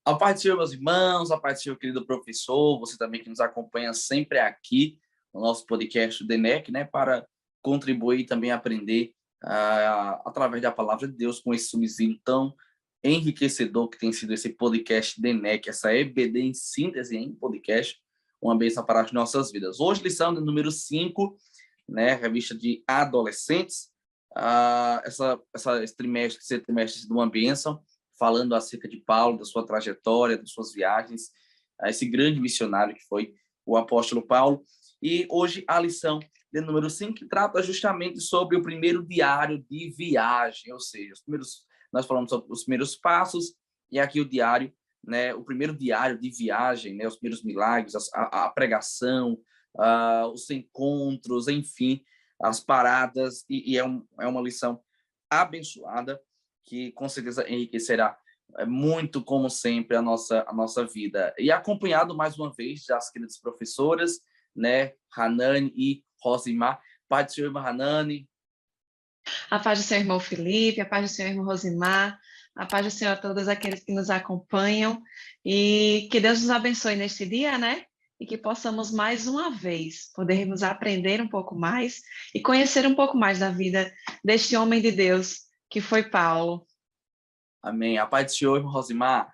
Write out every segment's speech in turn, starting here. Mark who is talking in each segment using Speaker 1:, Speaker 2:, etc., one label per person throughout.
Speaker 1: A paz do Senhor, meus irmãos, a paz do Senhor, querido professor, você também que nos acompanha sempre aqui no nosso podcast do DENEC, né, para contribuir e também aprender através da palavra de Deus com esse subsídio tão enriquecedor que tem sido esse podcast DENEC, essa EBD em síntese em podcast, uma bênção para as nossas vidas. Hoje, lição de número 5, né, revista de adolescentes, esse trimestre de uma bênção, falando acerca de Paulo, da sua trajetória, das suas viagens, esse grande missionário que foi o apóstolo Paulo. E hoje a lição de número 5, que trata justamente sobre o primeiro diário de viagem, ou seja, nós falamos sobre os primeiros passos, e aqui o diário, né, o primeiro diário de viagem, né, os primeiros milagres, a pregação, os encontros, enfim, as paradas, e é uma lição abençoada, que com certeza enriquecerá muito, como sempre, a nossa vida. E acompanhado, mais uma vez, das queridas professoras, né, Hanani e Rosimar. Pai do Senhor, irmã Hanani.
Speaker 2: A paz do Senhor, irmão Felipe, a paz do Senhor, irmão Rosimar, a paz do Senhor a todos aqueles que nos acompanham, e que Deus nos abençoe neste dia, né? E que possamos mais uma vez podermos aprender um pouco mais e conhecer um pouco mais da vida deste homem de Deus que foi Paulo.
Speaker 1: Amém. A paz do Senhor, irmão Rosimar.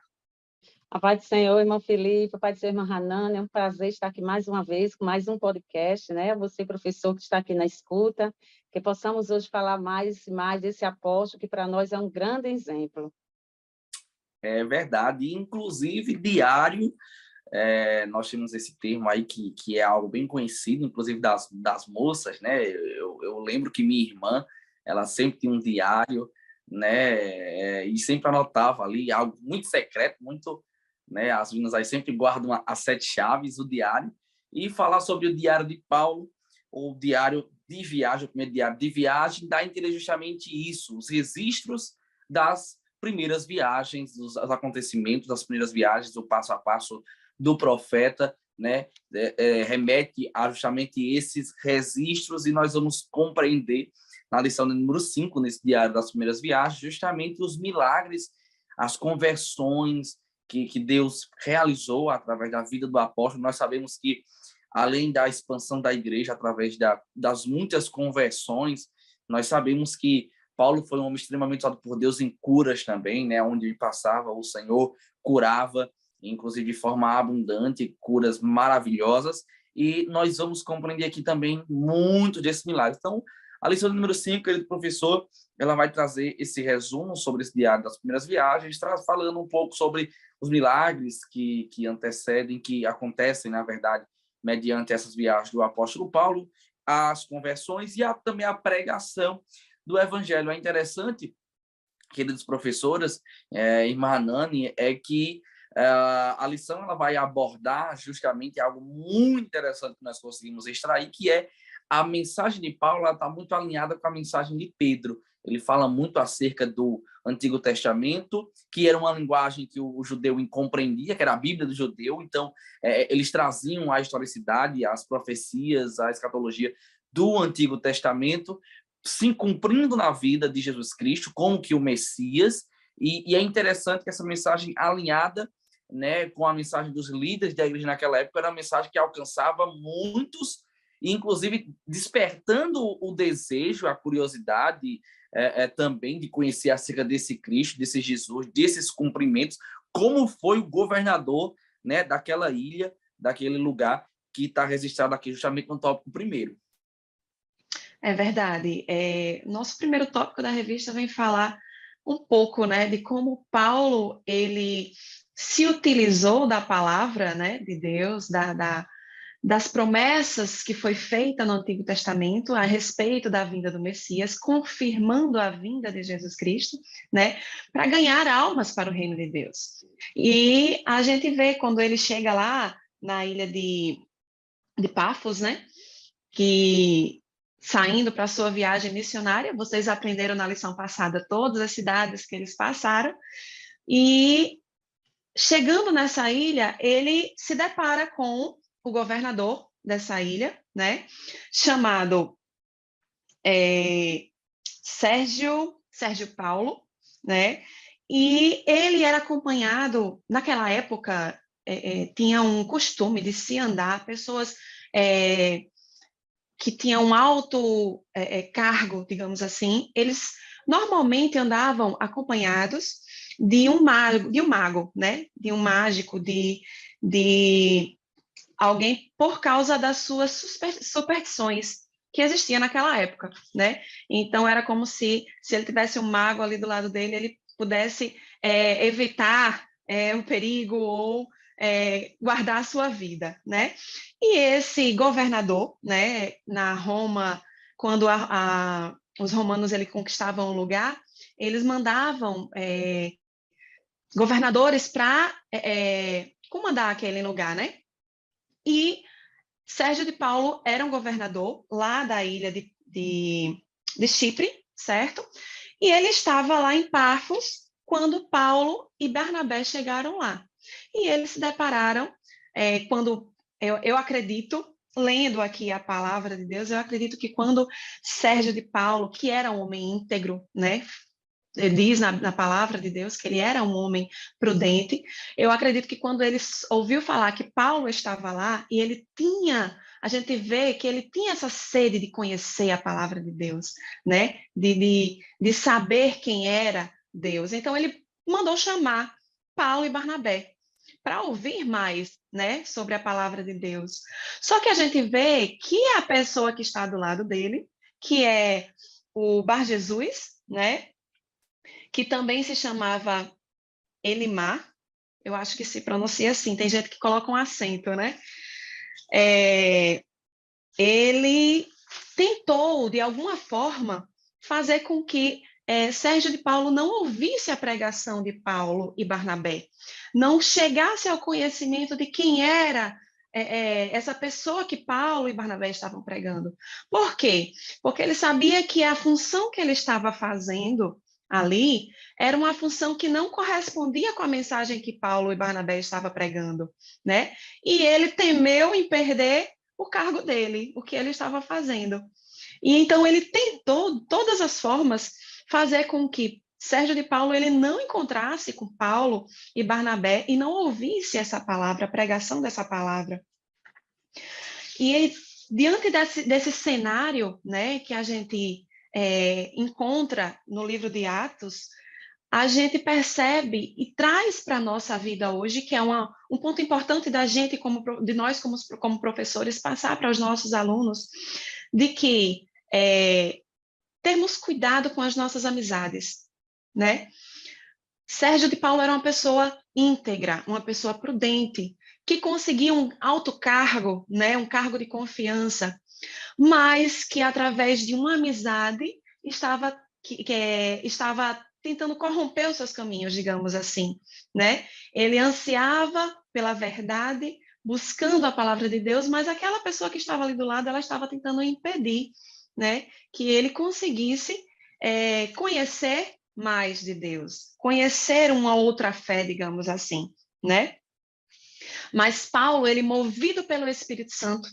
Speaker 3: A paz do Senhor, irmão Felipe, a paz do Senhor, irmã Hanani, é um prazer estar aqui mais uma vez, com mais um podcast, né? Você, professor, que está aqui na escuta, que possamos hoje falar mais e mais desse apóstolo, que para nós é um grande exemplo.
Speaker 1: É verdade, inclusive diário, nós temos esse termo aí que é algo bem conhecido, inclusive das moças, né? Eu lembro que minha irmã, ela sempre tinha um diário, né? E sempre anotava ali algo muito secreto, muito, né? As meninas aí sempre guardam as 7 chaves, o diário, e falar sobre o diário de Paulo, o diário de viagem, o primeiro diário de viagem, dá a entender justamente isso, os registros das primeiras viagens, dos acontecimentos das primeiras viagens, o passo a passo do profeta, né? Remete a justamente esses registros, e nós vamos compreender na lição número 5, nesse diário das primeiras viagens, justamente os milagres, as conversões que Deus realizou através da vida do apóstolo. Nós sabemos que, além da expansão da igreja, através das muitas conversões, nós sabemos que Paulo foi um homem extremamente usado por Deus em curas também, né? Onde ele passava, o Senhor curava, inclusive de forma abundante, curas maravilhosas, e nós vamos compreender aqui também muito desses milagres. Então, a lição número 5, querido professor, ela vai trazer esse resumo sobre esse diário das primeiras viagens, falando um pouco sobre os milagres que antecedem, que acontecem, na verdade, mediante essas viagens do apóstolo Paulo, as conversões e também a pregação do evangelho. É interessante, queridos professoras, irmã Hanani, é que a lição ela vai abordar justamente algo muito interessante que nós conseguimos extrair, que é a mensagem de Paulo está muito alinhada com a mensagem de Pedro. Ele fala muito acerca do Antigo Testamento, que era uma linguagem que o judeu incompreendia, que era a Bíblia do judeu. Então, eles traziam a historicidade, as profecias, a escatologia do Antigo Testamento, se cumprindo na vida de Jesus Cristo como que o Messias. E é interessante que essa mensagem alinhada, né, com a mensagem dos líderes da igreja naquela época, era uma mensagem que alcançava muitos, e inclusive despertando o desejo, a curiosidade também de conhecer acerca desse Cristo, desse Jesus, desses cumprimentos, como foi o governador, né, daquela ilha, daquele lugar que está registrado aqui justamente no tópico primeiro.
Speaker 2: É verdade. Nosso primeiro tópico da revista vem falar um pouco, né, de como Paulo ele se utilizou da palavra, né, de Deus, das promessas que foi feita no Antigo Testamento a respeito da vinda do Messias, confirmando a vinda de Jesus Cristo, né, para ganhar almas para o reino de Deus. E a gente vê quando ele chega lá na ilha de Pafos, né, que saindo para a sua viagem missionária, vocês aprenderam na lição passada todas as cidades que eles passaram, e chegando nessa ilha, ele se depara com o governador dessa ilha, né, chamado Sérgio Paulo, né, E ele era acompanhado, naquela época, tinha um costume de se andar, pessoas que tinham um alto cargo, digamos assim, eles normalmente andavam acompanhados de um mago, né? De um mágico, de alguém por causa das suas superstições que existia naquela época, né? Então era como se ele tivesse um mago ali do lado dele, ele pudesse evitar o perigo ou guardar a sua vida, né? E esse governador, né, na Roma, quando os romanos ele conquistavam o lugar, eles mandavam governadores para comandar aquele lugar, né? E Sérgio de Paulo era um governador lá da ilha de Chipre, certo? E ele estava lá em Pafos quando Paulo e Barnabé chegaram lá. E eles se depararam, quando eu acredito, lendo aqui a palavra de Deus, eu acredito que quando Sérgio de Paulo, que era um homem íntegro, né? Diz na palavra de Deus que ele era um homem prudente. Eu acredito que quando ele ouviu falar que Paulo estava lá, e a gente vê que ele tinha essa sede de conhecer a palavra de Deus, né? De saber quem era Deus. Então ele mandou chamar Paulo e Barnabé para ouvir mais, né, sobre a palavra de Deus. Só que a gente vê que a pessoa que está do lado dele, que é o Bar Jesus, né, que também se chamava Elimar, eu acho que se pronuncia assim, tem gente que coloca um acento, né? Ele tentou, de alguma forma, fazer com que Sérgio de Paulo não ouvisse a pregação de Paulo e Barnabé, não chegasse ao conhecimento de quem era essa pessoa que Paulo e Barnabé estavam pregando. Por quê? Porque ele sabia que a função que ele estava fazendo ali era uma função que não correspondia com a mensagem que Paulo e Barnabé estavam pregando, né? E ele temeu em perder o cargo dele, o que ele estava fazendo. E então ele tentou, de todas as formas, fazer com que Sérgio de Paulo ele não encontrasse com Paulo e Barnabé e não ouvisse essa palavra, a pregação dessa palavra. E ele, diante desse cenário, né, que a gente encontra no livro de Atos, a gente percebe e traz para a nossa vida hoje, que é um ponto importante da gente, de nós como professores, passar para os nossos alunos, de que termos cuidado com as nossas amizades, né? Sérgio de Paulo era uma pessoa íntegra, uma pessoa prudente, que conseguia um alto cargo, né, um cargo de confiança, mas que através de uma amizade estava tentando corromper os seus caminhos, digamos assim, né? Ele ansiava pela verdade, buscando a palavra de Deus, mas aquela pessoa que estava ali do lado, ela estava tentando impedir, né, que ele conseguisse conhecer mais de Deus, conhecer uma outra fé, digamos assim, né? Mas Paulo, ele movido pelo Espírito Santo,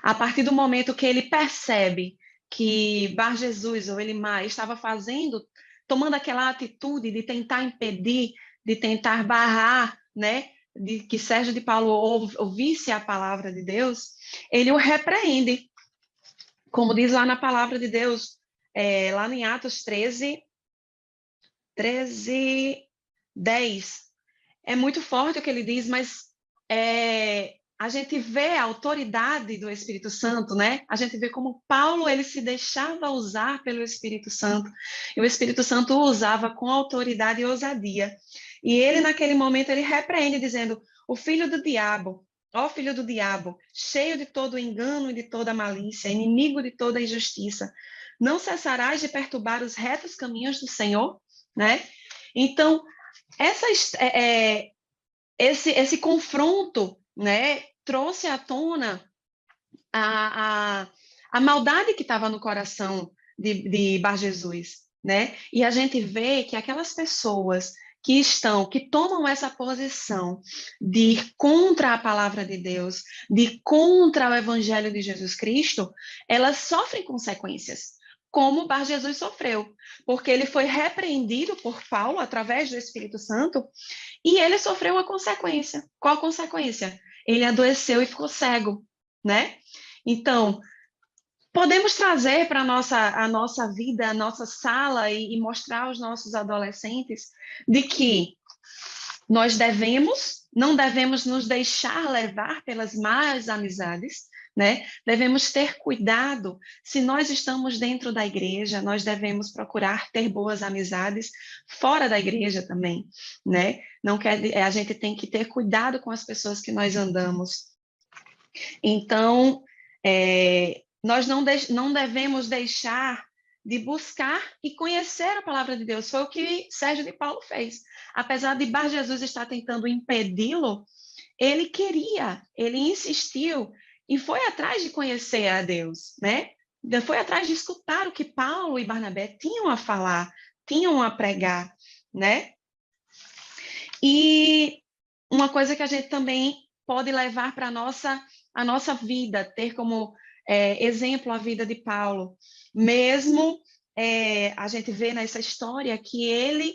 Speaker 2: a partir do momento que ele percebe que Bar Jesus ou Elimar estava tomando aquela atitude de tentar impedir, de tentar barrar, né, de que Sérgio de Paulo ouvisse a palavra de Deus, ele o repreende, como diz lá na palavra de Deus, lá em Atos 13, 10. É muito forte o que ele diz, mas a gente vê a autoridade do Espírito Santo, né? A gente vê como Paulo ele se deixava usar pelo Espírito Santo, e o Espírito Santo o usava com autoridade e ousadia. E ele, naquele momento, ele repreende, dizendo: o filho do diabo, ó filho do diabo, cheio de todo engano e de toda malícia, inimigo de toda injustiça, não cessarás de perturbar os retos caminhos do Senhor, né? Então, esse confronto, né, trouxe à tona a maldade que estava no coração de Bar Jesus, né? E a gente vê que aquelas pessoas que tomam essa posição de ir contra a palavra de Deus, de ir contra o evangelho de Jesus Cristo, elas sofrem consequências. como Bar Jesus sofreu, porque ele foi repreendido por Paulo através do Espírito Santo e ele sofreu uma consequência. Qual a consequência? Ele adoeceu e ficou cego, né? Então, podemos trazer para a nossa vida, a nossa sala e mostrar aos nossos adolescentes de que nós não devemos nos deixar levar pelas más amizades, né? Devemos ter cuidado. Se nós estamos dentro da igreja, nós devemos procurar ter boas amizades fora da igreja também, né? Não quer, a gente tem que ter cuidado com as pessoas que nós andamos. Então, nós não devemos deixar de buscar e conhecer a palavra de Deus. Foi o que Sérgio de Paulo fez. Apesar de Bar Jesus estar tentando impedi-lo, ele queria, ele insistiu e foi atrás de conhecer a Deus, né? Foi atrás de escutar o que Paulo e Barnabé tinham a falar, tinham a pregar, né? E uma coisa que a gente também pode levar para a nossa vida, ter como exemplo a vida de Paulo. Mesmo a gente vê nessa história que ele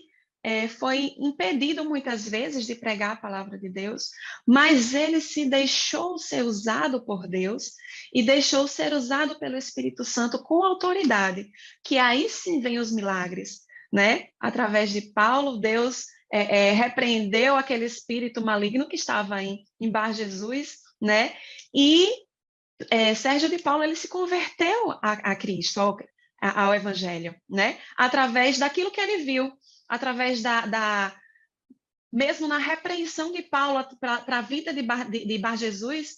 Speaker 2: foi impedido muitas vezes de pregar a palavra de Deus, mas ele se deixou ser usado por Deus e deixou ser usado pelo Espírito Santo com autoridade, que aí sim vem os milagres, né? Através de Paulo, Deus repreendeu aquele espírito maligno que estava em Bar Jesus, né? E Sérgio de Paulo ele se converteu a Cristo, ao Evangelho, né? Através daquilo que ele viu, através mesmo na repreensão de Paulo para a vida de Bar Jesus,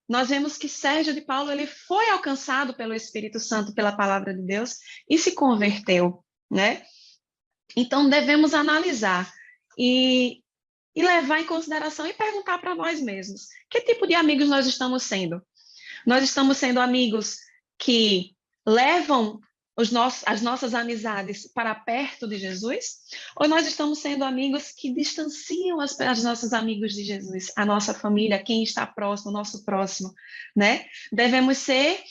Speaker 2: nós vemos que Sérgio de Paulo ele foi alcançado pelo Espírito Santo, pela palavra de Deus, e se converteu, né? Então, devemos analisar e levar em consideração e perguntar para nós mesmos, que tipo de amigos nós estamos sendo? Nós estamos sendo amigos que levam as nossas amizades para perto de Jesus? Ou nós estamos sendo amigos que distanciam os nossos amigos de Jesus, a nossa família, quem está próximo, o nosso próximo, né? Devemos ser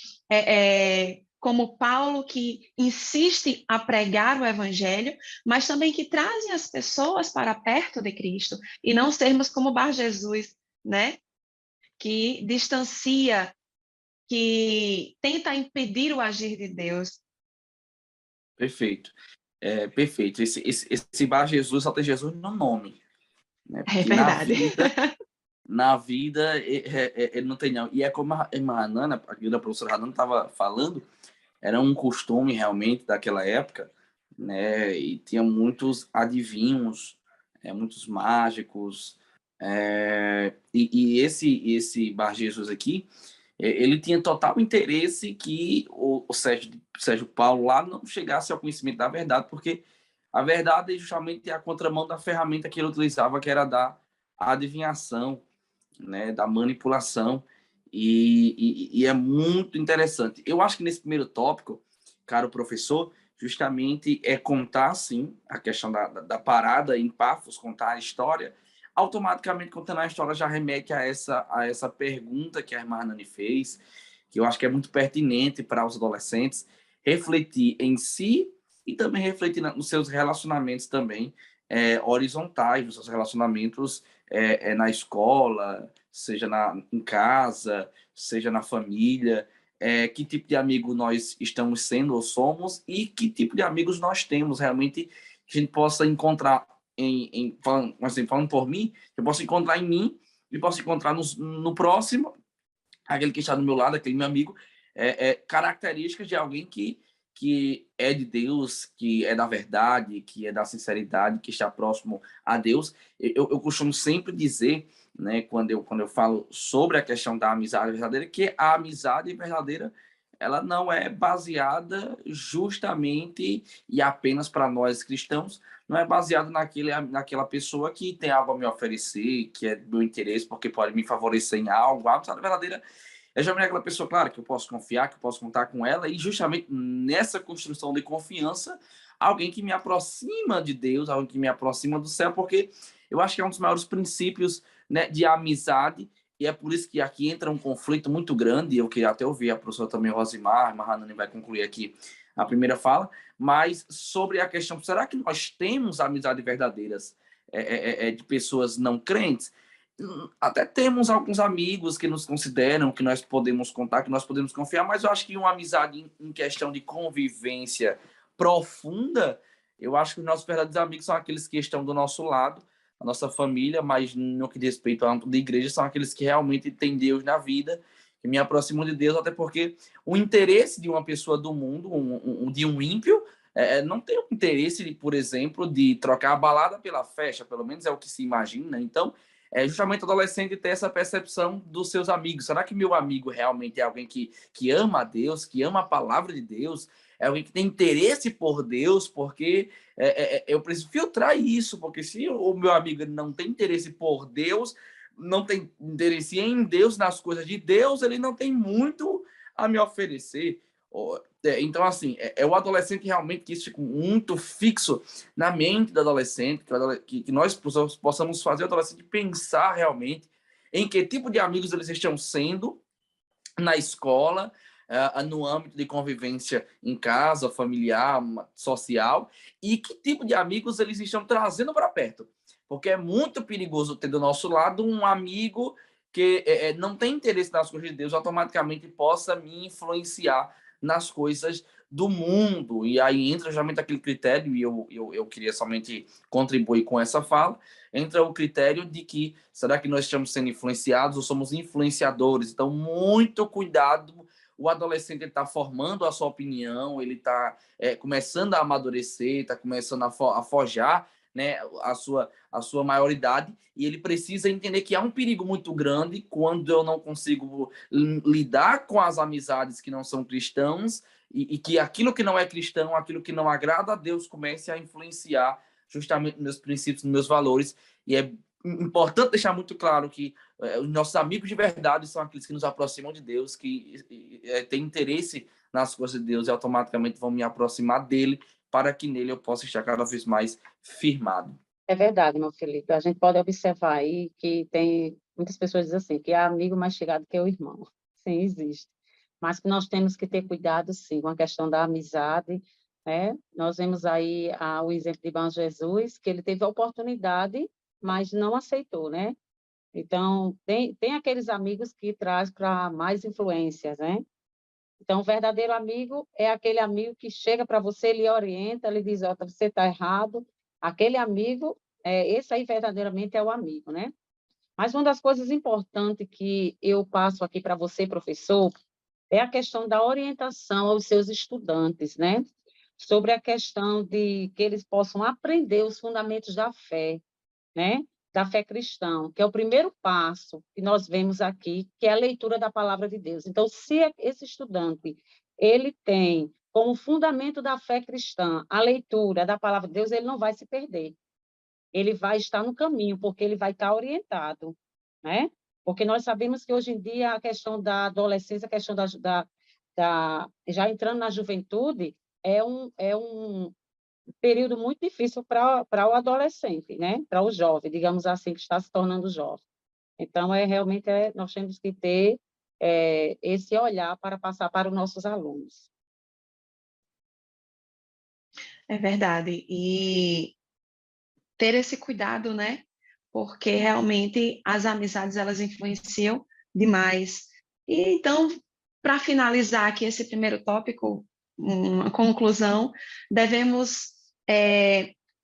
Speaker 2: como Paulo, que insiste a pregar o evangelho, mas também que trazem as pessoas para perto de Cristo, e não sermos como Bar Jesus, né? Que distancia, que tenta impedir o agir de Deus.
Speaker 1: Perfeito. Perfeito. Esse Bar Jesus só tem Jesus no nome, né?
Speaker 2: É
Speaker 1: Porque
Speaker 2: verdade.
Speaker 1: na vida ele não tem não. E é como a irmã Hanana, a professora Hanana estava falando, era um costume realmente daquela época, né? E tinha muitos adivinhos, muitos mágicos, e esse Bar Jesus aqui, ele tinha total interesse que o Sérgio Paulo lá não chegasse ao conhecimento da verdade, porque a verdade é justamente a contramão da ferramenta que ele utilizava, que era da adivinhação, né, da manipulação, e é muito interessante. Eu acho que nesse primeiro tópico, caro professor, justamente é contar, sim, a questão da parada em Pafos, contar a história. Automaticamente, contando a história, já remete a essa pergunta que a irmã Nani fez, que eu acho que é muito pertinente para os adolescentes, refletir em si e também refletir nos seus relacionamentos também horizontais, nos seus relacionamentos na escola, seja em casa, seja na família, que tipo de amigo nós estamos sendo ou somos e que tipo de amigos nós temos realmente que a gente possa encontrar falando por mim, eu posso encontrar em mim e posso encontrar no próximo, aquele que está do meu lado, aquele meu amigo, características de alguém que é de Deus, que é da verdade, que é da sinceridade, que está próximo a Deus. Eu costumo sempre dizer, né, quando eu falo sobre a questão da amizade verdadeira, que a amizade verdadeira ela não é baseada justamente e apenas para nós cristãos, não é baseada naquela pessoa que tem algo a me oferecer, que é do meu interesse, porque pode me favorecer em algo. A amizade verdadeira é justamente aquela pessoa, claro, que eu posso confiar, que eu posso contar com ela, e justamente nessa construção de confiança, alguém que me aproxima de Deus, alguém que me aproxima do céu, porque eu acho que é um dos maiores princípios, né, de amizade, e é por isso que aqui entra um conflito muito grande. Eu queria até ouvir a professora também, Rosimar, a Hanani vai concluir aqui a primeira fala, mas sobre a questão, será que nós temos amizades verdadeiras de pessoas não crentes? Até temos alguns amigos que nos consideram, que nós podemos contar, que nós podemos confiar, mas eu acho que uma amizade em questão de convivência profunda, eu acho que os nossos verdadeiros amigos são aqueles que estão do nosso lado, a nossa família, mas no que diz respeito ao âmbito da igreja, são aqueles que realmente têm Deus na vida, que me aproximam de Deus, até porque o interesse de uma pessoa do mundo, de um ímpio, não tem o interesse, por exemplo, de trocar a balada pela festa, pelo menos é o que se imagina. Então, é justamente o adolescente ter essa percepção dos seus amigos. Será que meu amigo realmente é alguém que ama a Deus, que ama a palavra de Deus? É alguém que tem interesse por Deus? Porque eu preciso filtrar isso, porque se o meu amigo não tem interesse por Deus, não tem interesse em Deus, nas coisas de Deus, ele não tem muito a me oferecer. Então, assim, o adolescente realmente que isso fica muito fixo na mente do adolescente, que nós possamos fazer o adolescente pensar realmente em que tipo de amigos eles estão sendo na escola, no âmbito de convivência em casa, familiar, social, e que tipo de amigos eles estão trazendo para perto. Porque é muito perigoso ter do nosso lado um amigo que não tem interesse nas coisas de Deus, automaticamente possa me influenciar nas coisas do mundo. E aí entra justamente aquele critério, e eu queria somente contribuir com essa fala, entra o critério de que, será que nós estamos sendo influenciados ou somos influenciadores? Então, muito cuidado, o adolescente está formando a sua opinião, ele está começando a amadurecer, está começando a forjar, né, a sua maioridade, e ele precisa entender que há um perigo muito grande quando eu não consigo lidar com as amizades que não são cristãos, e que aquilo que não é cristão, aquilo que não agrada a Deus, comece a influenciar justamente meus princípios, meus valores. E é importante deixar muito claro que os nossos amigos de verdade são aqueles que nos aproximam de Deus, que têm interesse nas coisas de Deus e automaticamente vão me aproximar dele, para que nele eu possa estar cada vez mais firmado.
Speaker 3: É verdade, meu Felipe. A gente pode observar aí que tem muitas pessoas dizem assim, que é amigo mais chegado que o irmão. Sim, existe. Mas que nós temos que ter cuidado, sim, com a questão da amizade, né? Nós vemos aí o exemplo de Bom Jesus, que ele teve a oportunidade, mas não aceitou, né? Então, tem aqueles amigos que trazem para mais influências, né? Então, o verdadeiro amigo é aquele amigo que chega para você, ele orienta, ele diz, você está errado. Aquele amigo, esse aí verdadeiramente é o amigo, né? Mas uma das coisas importantes que eu passo aqui para você, professor, é a questão da orientação aos seus estudantes, né? Sobre a questão de que eles possam aprender os fundamentos da fé, né? Da fé cristã, que é o primeiro passo que nós vemos aqui, que é a leitura da palavra de Deus. Então, se esse estudante ele tem como fundamento da fé cristã a leitura da palavra de Deus, ele não vai se perder. Ele vai estar no caminho, porque ele vai estar orientado, né? Porque nós sabemos que hoje em dia a questão da adolescência, a questão já entrando na juventude, é um período muito difícil para o adolescente, né? Para o jovem, digamos assim, que está se tornando jovem. Então, realmente, nós temos que ter esse olhar para passar para os nossos alunos.
Speaker 2: É verdade. E ter esse cuidado, né? Porque realmente as amizades, elas influenciam demais. E então, para finalizar aqui esse primeiro tópico, uma conclusão, devemos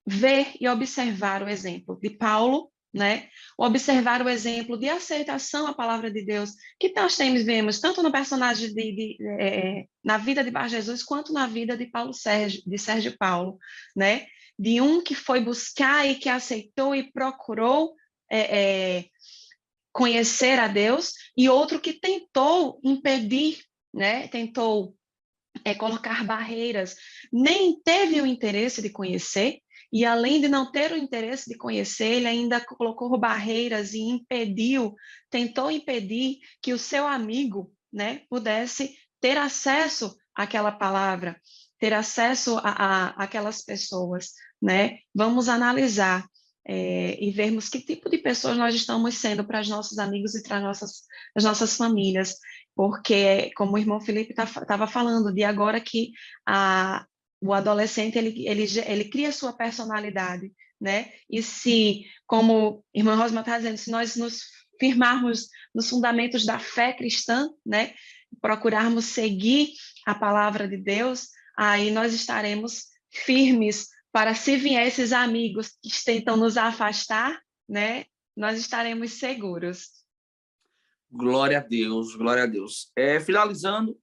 Speaker 2: ver e observar o exemplo de Paulo, né? Observar o exemplo de aceitação à palavra de Deus, que nós vemos tanto no personagem na vida de Bar Jesus, quanto na vida de Sérgio Paulo, né? De um que foi buscar e que aceitou e procurou conhecer a Deus, e outro que tentou impedir, né? Tentou colocar barreiras, nem teve o interesse de conhecer, e além de não ter o interesse de conhecer, ele ainda colocou barreiras e tentou impedir que o seu amigo, né, pudesse ter acesso àquela palavra, ter acesso a aquelas pessoas, né? Vamos analisar e vermos que tipo de pessoas nós estamos sendo para os nossos amigos e para as nossas famílias. porque, como o irmão Felipe estava falando, de agora que o adolescente ele cria sua personalidade, né? E se, como a irmã Rosma está dizendo, se nós nos firmarmos nos fundamentos da fé cristã, né? Procurarmos seguir a palavra de Deus, aí nós estaremos firmes para se vier esses amigos que tentam nos afastar, né? Nós estaremos seguros.
Speaker 1: Glória a Deus, glória a Deus. Finalizando,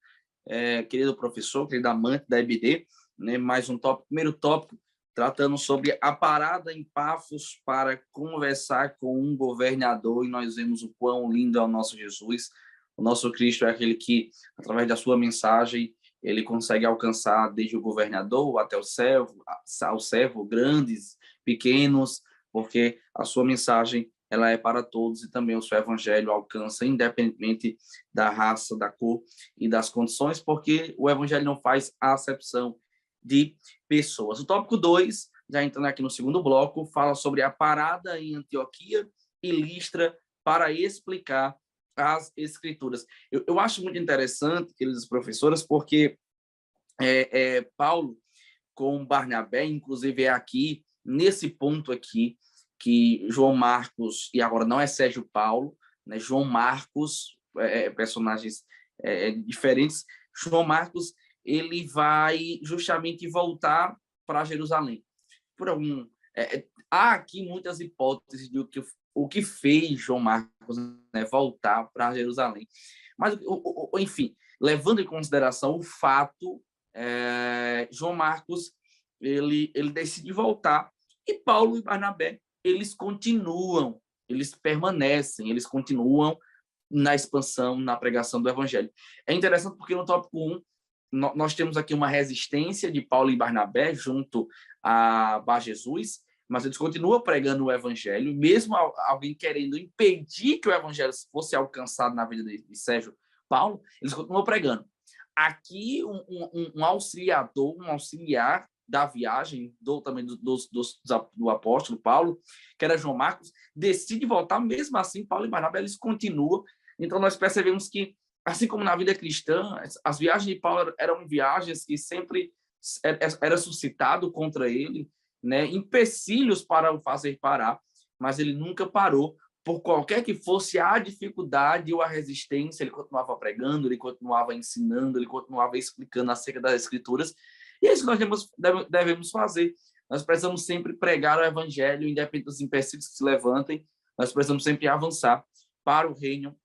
Speaker 1: querido professor, querido amante da EBD, né, mais um tópico, primeiro tópico, tratando sobre a parada em Pafos para conversar com um governador, e nós vemos o quão lindo é o nosso Jesus. O nosso Cristo é aquele que, através da sua mensagem, ele consegue alcançar desde o governador até o servo, grandes, pequenos, porque a sua mensagem ela é para todos, e também o seu evangelho alcança, independentemente da raça, da cor e das condições, porque o evangelho não faz acepção de pessoas. O tópico 2, já entrando aqui no segundo bloco, fala sobre a parada em Antioquia e Listra para explicar as escrituras. Eu acho muito interessante, queridas professoras, porque Paulo com Barnabé, inclusive é aqui, nesse ponto aqui, que João Marcos, e agora não é Sérgio Paulo, né? João Marcos, personagens diferentes, João Marcos, ele vai justamente voltar para Jerusalém. Por algum, há aqui muitas hipóteses de o que fez João Marcos, né, voltar para Jerusalém. Mas, enfim, levando em consideração o fato, João Marcos ele decide voltar, e Paulo e Barnabé eles continuam, eles permanecem, eles continuam na expansão, na pregação do evangelho. É interessante porque no tópico 1 nós temos aqui uma resistência de Paulo e Barnabé junto a Bar Jesus, mas eles continuam pregando o evangelho, mesmo alguém querendo impedir que o evangelho fosse alcançado na vida de Sérgio Paulo, eles continuam pregando. Aqui um auxiliar da viagem, também do apóstolo Paulo, que era João Marcos, decide voltar, mesmo assim Paulo e Barnabé eles continuam. Então nós percebemos que, assim como na vida cristã, as viagens de Paulo eram viagens que sempre era suscitado contra ele, né, empecilhos para o fazer parar, mas ele nunca parou. Por qualquer que fosse a dificuldade ou a resistência, ele continuava pregando, ele continuava ensinando, ele continuava explicando acerca das Escrituras. E é isso que nós devemos fazer. Nós precisamos sempre pregar o evangelho, independente dos empecilhos que se levantem, nós precisamos sempre avançar para o reino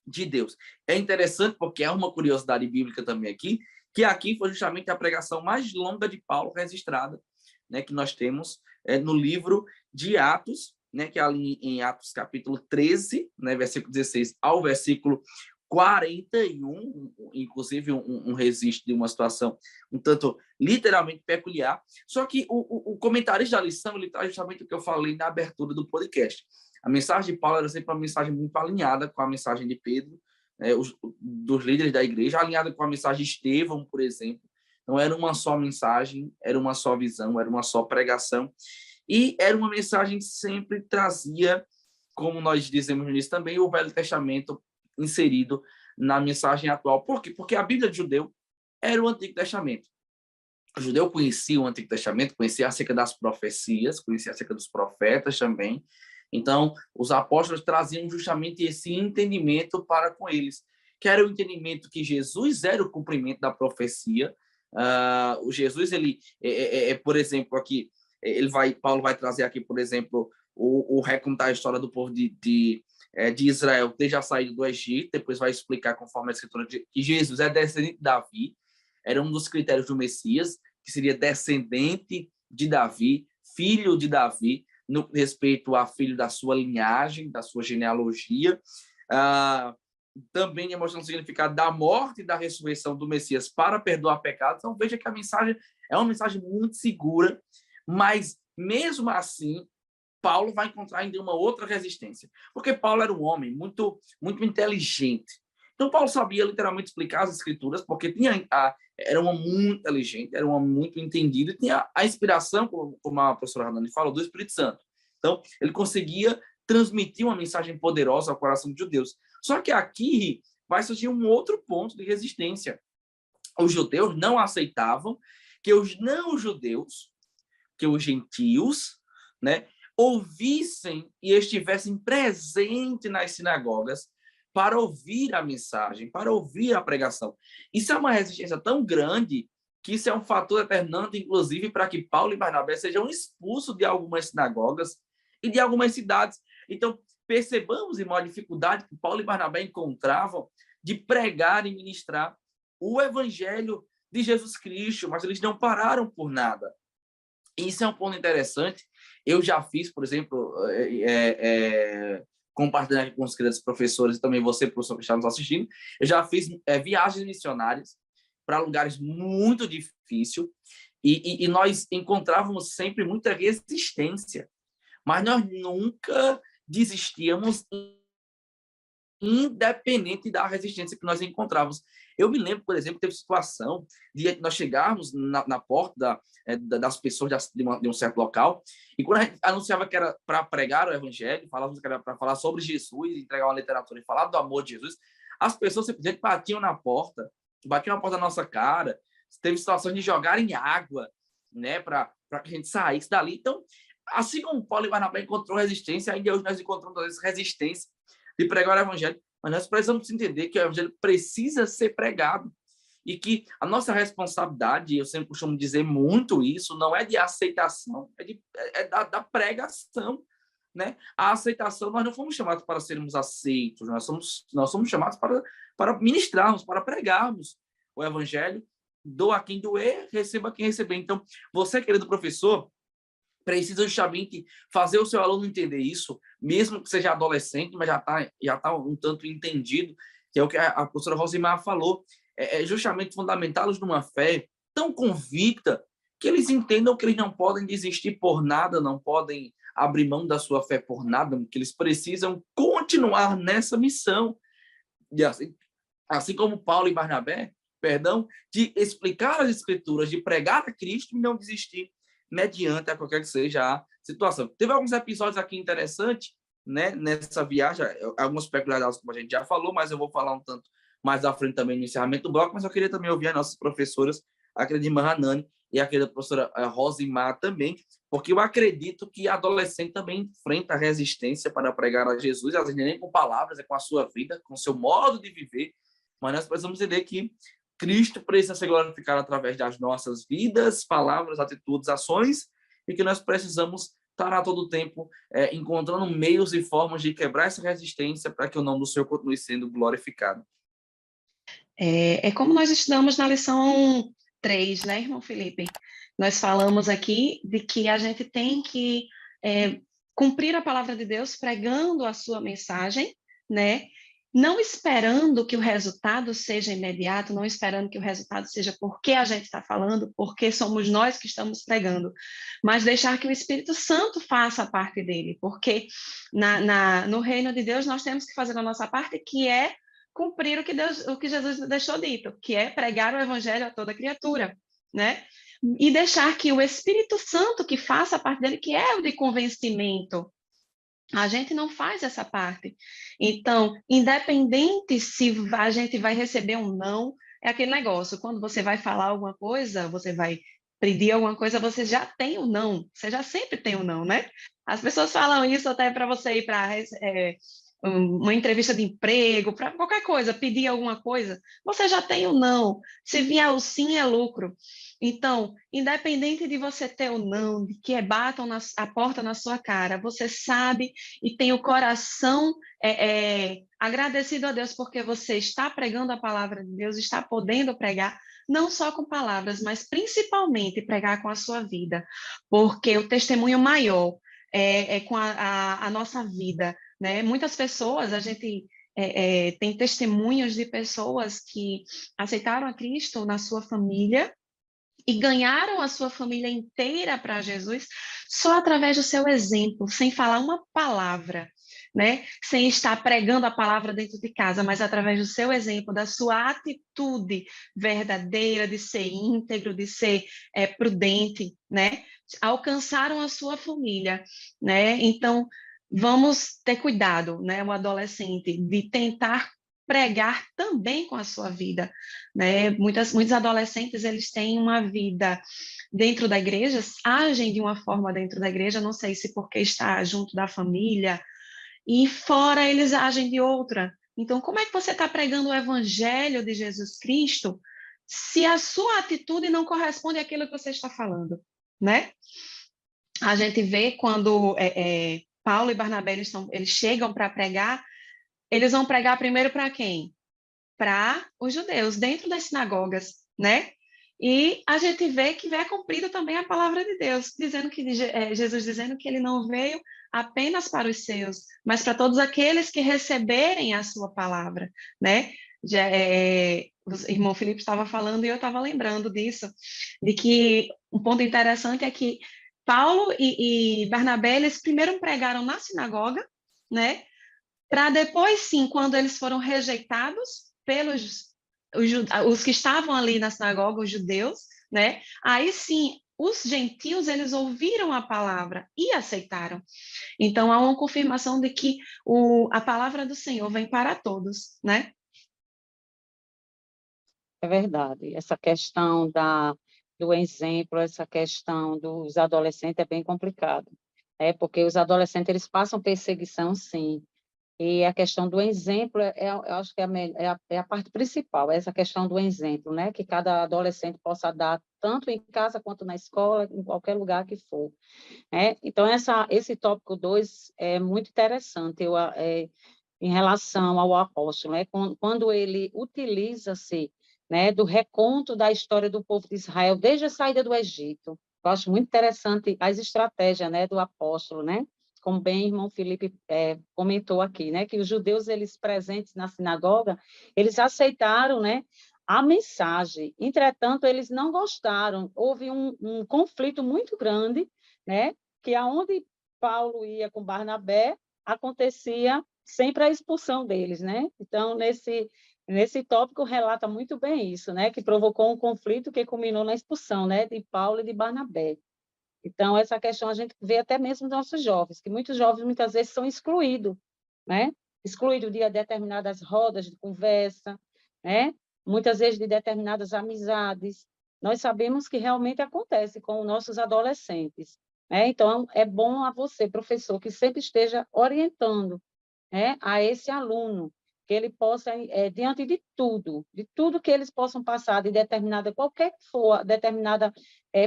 Speaker 1: de Deus. É interessante porque é uma curiosidade bíblica também aqui, que aqui foi justamente a pregação mais longa de Paulo registrada, né, que nós temos no livro de Atos, né, que é ali em Atos capítulo 13, né, versículo 16 ao versículo 41, inclusive um registro de uma situação um tanto literalmente peculiar. Só que o comentarista da lição, ele traz justamente o que eu falei na abertura do podcast. A mensagem de Paulo era sempre uma mensagem muito alinhada com a mensagem de Pedro, dos líderes da igreja, alinhada com a mensagem de Estevão, por exemplo. Então, era uma só mensagem, era uma só visão, era uma só pregação. E era uma mensagem que sempre trazia, como nós dizemos no início também, o Velho Testamento inserido na mensagem atual. Por quê? Porque a Bíblia de judeu era o Antigo Testamento. O judeu conhecia o Antigo Testamento, conhecia acerca das profecias, conhecia acerca dos profetas também. Então, os apóstolos traziam justamente esse entendimento para com eles, que era o entendimento que Jesus era o cumprimento da profecia. O Jesus, ele, por exemplo, aqui, Paulo vai trazer aqui, por exemplo, o recontar a história do povo de Israel desde a saída do Egito, depois vai explicar, conforme a escritura, que Jesus é descendente de Davi, era um dos critérios do Messias, que seria descendente de Davi, filho de Davi, no respeito a filho da sua linhagem, da sua genealogia. Também demonstrando o significado da morte e da ressurreição do Messias para perdoar pecados. Então, veja que a mensagem é uma mensagem muito segura, mas, mesmo assim, Paulo vai encontrar ainda uma outra resistência, porque Paulo era um homem muito, muito inteligente. Então, Paulo sabia literalmente explicar as Escrituras, porque era um homem muito inteligente, era um homem muito entendido, e tinha a inspiração, como a professora Ranani falou, do Espírito Santo. Então, ele conseguia transmitir uma mensagem poderosa ao coração dos judeus. Só que aqui, vai surgir um outro ponto de resistência. Os judeus não aceitavam que os não-judeus, que os gentios, né, ouvissem e estivessem presentes nas sinagogas para ouvir a mensagem, para ouvir a pregação. Isso é uma resistência tão grande que isso é um fator determinante, inclusive, para que Paulo e Barnabé sejam expulsos de algumas sinagogas e de algumas cidades. Então, percebamos, irmão, a dificuldade que Paulo e Barnabé encontravam de pregar e ministrar o evangelho de Jesus Cristo, mas eles não pararam por nada. Isso é um ponto interessante. Eu já fiz, por exemplo, compartilhar aqui com os queridos professores e também você, professor, que está nos assistindo, eu já fiz viagens missionárias para lugares muito difíceis e nós encontrávamos sempre muita resistência, mas nós nunca desistíamos, independente da resistência que nós encontrávamos. Eu me lembro, por exemplo, teve situação de nós chegarmos na porta das pessoas de um certo local, e quando a gente anunciava que era para pregar o evangelho, falávamos que era para falar sobre Jesus, entregar uma literatura e falar do amor de Jesus, as pessoas simplesmente batiam na porta da nossa cara. Teve situações de jogarem água, né, para que a gente saísse dali. Então, assim como Paulo e Barnabé encontrou resistência, ainda hoje nós encontramos às vezes resistência de pregar o evangelho, mas nós precisamos entender que o evangelho precisa ser pregado e que a nossa responsabilidade, eu sempre costumo dizer muito isso, não é de aceitação, é da pregação, né? A aceitação, nós não fomos chamados para sermos aceitos, nós somos chamados para ministrarmos, para pregarmos o evangelho, doa quem doer, receba quem receber. Então, você, querido professor, precisa justamente fazer o seu aluno entender isso, mesmo que seja adolescente, mas já tá um tanto entendido, que é o que a professora Rosimar falou, é justamente fundamentá-los numa fé tão convicta que eles entendam que eles não podem desistir por nada, não podem abrir mão da sua fé por nada, que eles precisam continuar nessa missão. E assim como Paulo e Barnabé, de explicar as Escrituras, de pregar a Cristo e não desistir mediante a qualquer que seja a situação. Teve alguns episódios aqui interessantes, né, nessa viagem, algumas peculiaridades, como a gente já falou, mas eu vou falar um tanto mais à frente também no encerramento do bloco, mas eu queria também ouvir as nossas professoras, a querida irmã Hanani e a querida professora Rosimar também, porque eu acredito que a adolescente também enfrenta resistência para pregar a Jesus, às vezes nem com palavras, é com a sua vida, com o seu modo de viver, mas nós precisamos entender que Cristo precisa ser glorificado através das nossas vidas, palavras, atitudes, ações, e que nós precisamos estar a todo tempo encontrando meios e formas de quebrar essa resistência para que o nome do Senhor continue sendo glorificado.
Speaker 2: É como nós estudamos na lição 3, né, irmão Felipe? Nós falamos aqui de que a gente tem que cumprir a palavra de Deus pregando a sua mensagem, né? Não esperando que o resultado seja imediato, não esperando que o resultado seja porque a gente está falando, porque somos nós que estamos pregando, mas deixar que o Espírito Santo faça a parte dele, porque no reino de Deus nós temos que fazer a nossa parte, que é cumprir o que Jesus deixou dito, que é pregar o evangelho a toda criatura, né? E deixar que o Espírito Santo que faça a parte dele, que é o de convencimento. A gente não faz essa parte. Então, independente se a gente vai receber um não, é aquele negócio, quando você vai falar alguma coisa, você vai pedir alguma coisa, você já tem o não, você já sempre tem o não, né? As pessoas falam isso até para você ir para uma entrevista de emprego, para qualquer coisa, pedir alguma coisa, você já tem o não. Se vier o sim, é lucro. Então, independente de você ter o não, de que batam a porta na sua cara, você sabe e tem o coração agradecido a Deus porque você está pregando a palavra de Deus, está podendo pregar, não só com palavras, mas principalmente pregar com a sua vida, porque o testemunho maior é com a nossa vida, né? Muitas pessoas, a gente tem testemunhos de pessoas que aceitaram a Cristo na sua família e ganharam a sua família inteira para Jesus só através do seu exemplo, sem falar uma palavra, né? Sem estar pregando a palavra dentro de casa, mas através do seu exemplo, da sua atitude verdadeira de ser íntegro, de ser prudente, né? Alcançaram a sua família, né? Então, vamos ter cuidado, né, o adolescente, de tentar pregar também com a sua vida, né? Muitos adolescentes, eles têm uma vida dentro da igreja, agem de uma forma dentro da igreja, não sei se porque está junto da família, e fora eles agem de outra. Então, como é que você está pregando o evangelho de Jesus Cristo se a sua atitude não corresponde àquilo que você está falando, né? A gente vê quando Paulo e Barnabé eles chegam para pregar, eles vão pregar primeiro para quem? Para os judeus, dentro das sinagogas, né? E a gente vê que é cumprida também a palavra de Deus, dizendo que Jesus dizendo que ele não veio apenas para os seus, mas para todos aqueles que receberem a sua palavra, né? O irmão Felipe estava falando e eu estava lembrando disso, de que um ponto interessante é que Paulo e Barnabé, eles primeiro pregaram na sinagoga, né? Para depois, sim, quando eles foram rejeitados pelos os que estavam ali na sinagoga, os judeus, né? Aí sim, os gentios, eles ouviram a palavra e aceitaram. Então, há uma confirmação de que a palavra do Senhor vem para todos, né?
Speaker 3: É verdade. Essa questão do exemplo, essa questão dos adolescentes é bem complicado, porque os adolescentes eles passam perseguição, sim. E a questão do exemplo, eu acho que é a parte principal, essa questão do exemplo, né? Que cada adolescente possa dar, tanto em casa quanto na escola, em qualquer lugar que for. Então, esse tópico 2 é muito interessante em relação ao apóstolo, né? Quando ele utiliza-se, né, do reconto da história do povo de Israel desde a saída do Egito. Eu acho muito interessante as estratégias, né, do apóstolo, né? Como bem o irmão Felipe comentou aqui, né, que os judeus, eles presentes na sinagoga, eles aceitaram, né, a mensagem. Entretanto, eles não gostaram. Houve um conflito muito grande, né, que aonde Paulo ia com Barnabé, acontecia sempre a expulsão deles, né? Então, nesse tópico relata muito bem isso, né, que provocou um conflito que culminou na expulsão, né, de Paulo e de Barnabé. Então, essa questão a gente vê até mesmo nos nossos jovens, que muitos jovens muitas vezes são excluídos, né? Excluídos de determinadas rodas de conversa, né? Muitas vezes de determinadas amizades. Nós sabemos que realmente acontece com os nossos adolescentes, né? Então, é bom a você, professor, que sempre esteja orientando, né, a esse aluno, que ele possa, diante de tudo que eles possam passar, de determinada, qualquer que for, determinada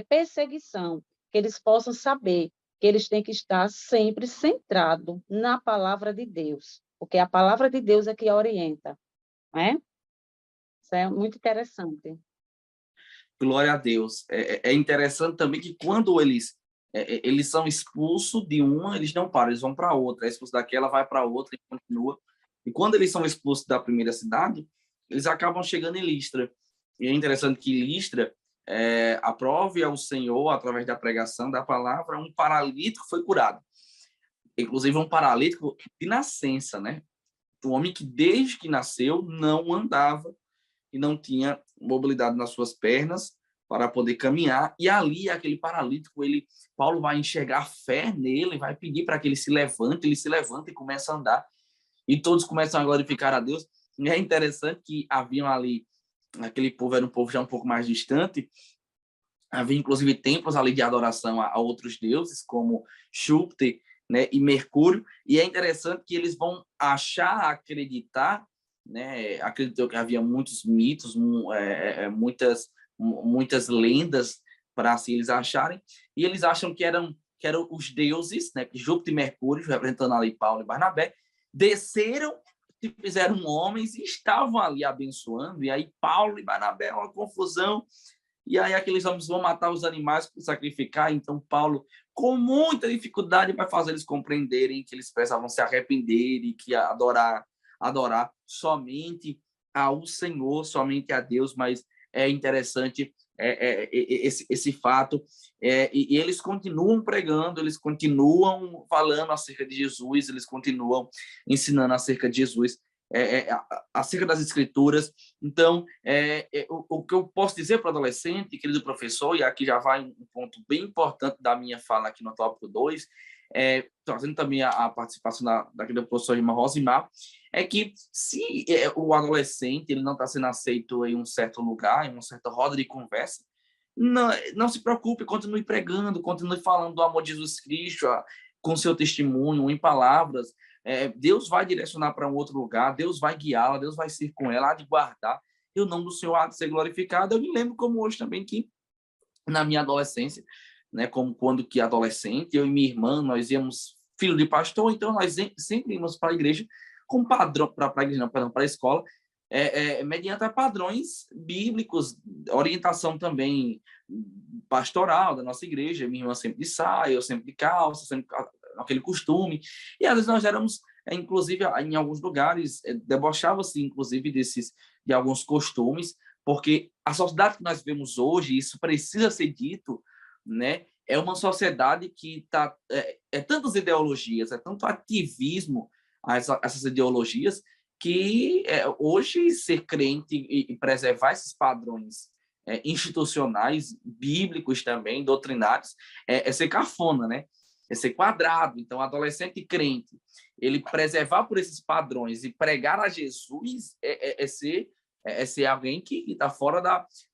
Speaker 3: perseguição, que eles possam saber que eles têm que estar sempre centrado na palavra de Deus, porque a palavra de Deus é que orienta, né? Isso é muito interessante.
Speaker 1: Glória a Deus. É interessante também que quando eles são expulsos de uma, eles não param, eles vão para outra. É expulso daquela, vai para outra e continua. E quando eles são expulsos da primeira cidade, eles acabam chegando em Listra. E é interessante que Listra aprove ao Senhor, através da pregação da palavra, um paralítico foi curado. Inclusive um paralítico de nascença, né? Um homem que desde que nasceu não andava e não tinha mobilidade nas suas pernas para poder caminhar. E ali, aquele paralítico, Paulo vai enxergar fé nele, vai pedir para que ele se levanta e começa a andar. E todos começam a glorificar a Deus. E é interessante que haviam ali, aquele povo era um povo já um pouco mais distante, havia inclusive templos ali de adoração a outros deuses, como Júpiter, né, e Mercúrio, e é interessante que eles vão acreditar, né, acreditou que havia muitos mitos, muitas lendas para assim eles acharem, e eles acham que eram os deuses, né, que Júpiter e Mercúrio, representando ali Paulo e Barnabé, desceram, se fizeram homens e estavam ali abençoando, e aí Paulo e Barnabé, uma confusão, e aí aqueles homens vão matar os animais para sacrificar. Então Paulo, com muita dificuldade, vai fazer eles compreenderem que eles precisavam se arrepender e que adorar somente ao Senhor, somente a Deus. Mas é interessante esse fato. E eles continuam pregando, eles continuam falando acerca de Jesus, eles continuam ensinando acerca de Jesus, acerca das Escrituras. Então, o que eu posso dizer para o adolescente, querido professor, e aqui já vai um ponto bem importante da minha fala aqui no tópico 2, trazendo também a participação da professora irmã Rosimar, é que se o adolescente ele não está sendo aceito em um certo lugar, em uma certa roda de conversa, não se preocupe, continue pregando, continue falando do amor de Jesus Cristo, com seu testemunho, em palavras. Deus vai direcionar para um outro lugar, Deus vai guiá-la, Deus vai ser com ela, há de guardar, e o nome do Senhor há de ser glorificado. Eu me lembro como hoje também que, na minha adolescência, né, como quando que adolescente, eu e minha irmã, nós íamos, filho de pastor, então nós sempre íamos para a igreja, com padrão, para a igreja, não, perdão, para a escola, mediante padrões bíblicos, orientação também pastoral da nossa igreja. Minha irmã sempre de saia, eu sempre de calça, sempre aquele costume, e às vezes nós éramos, inclusive, em alguns lugares, debochava-se, inclusive, de alguns costumes, porque a sociedade que nós vemos hoje, isso precisa ser dito, né? É uma sociedade que tantas ideologias, tanto ativismo a essas ideologias, que hoje ser crente e preservar esses padrões institucionais, bíblicos também, doutrinários, é ser cafona, né? É ser quadrado. Então, adolescente crente, ele preservar por esses padrões e pregar a Jesus é ser alguém que está fora